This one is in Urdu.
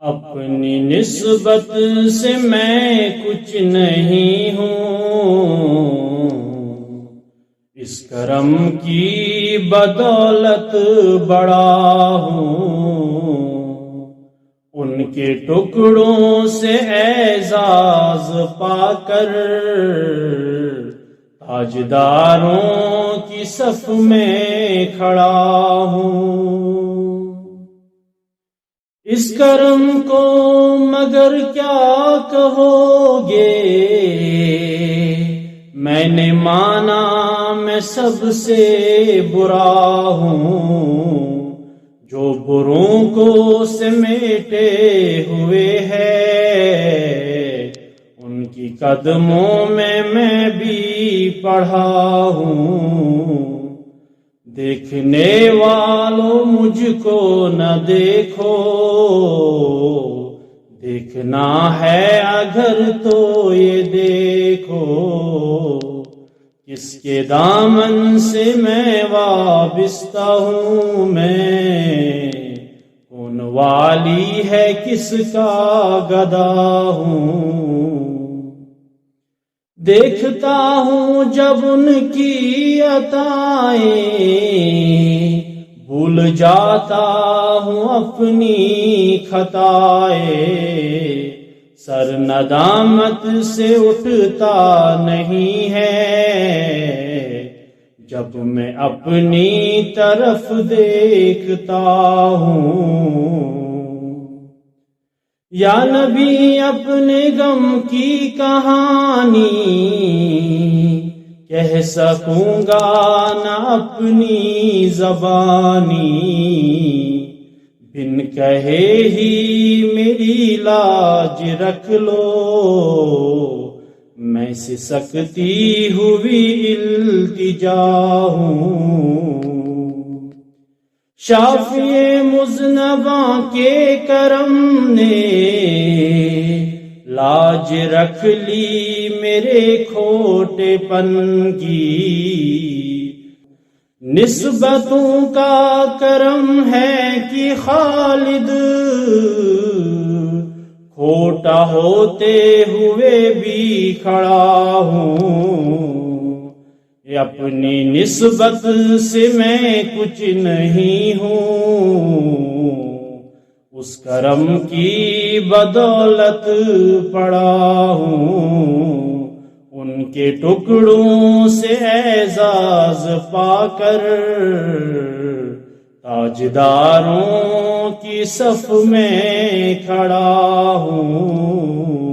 اپنی نسبت سے میں کچھ نہیں ہوں، اس کرم کی بدولت بڑا ہوں، ان کے ٹکڑوں سے اعزاز پا کر تاجداروں کی صف میں کھڑا ہوں۔ اس کرم کو مگر کیا کہو گے، میں نے مانا میں سب سے برا ہوں، جو بروں کو سمیٹے ہوئے ہے ان کی قدموں میں بھی پڑھا ہوں۔ دیکھنے والوں مجھ کو نہ دیکھو، دیکھنا ہے اگر تو یہ دیکھو، کس کے دامن سے میں وابستہ ہوں میں، کون والی ہے کس کا گدا ہوں۔ دیکھتا ہوں جب ان کی عطائیں، بھول جاتا ہوں اپنی خطائیں، سر ندامت سے اٹھتا نہیں ہے جب میں اپنی طرف دیکھتا ہوں۔ یا نبی اپنے غم کی کہانی کہہ سکوں گا نہ اپنی زبانی، بن کہے ہی میری لاج رکھ لو، میں سسکتی ہوئی التجا ہوں۔ شافی مذنباں کے کرم نے لاج رکھ لی میرے کھوٹے پن کی، نسبتوں کا کرم ہے کہ خالد کھوٹا ہوتے ہوئے بھی کھڑا ہوں۔ اپنی نسبت سے میں کچھ نہیں ہوں، اس کرم کی بدولت پڑا ہوں، ان کے ٹکڑوں سے اعزاز پا کر تاجداروں کی صف میں کھڑا ہوں۔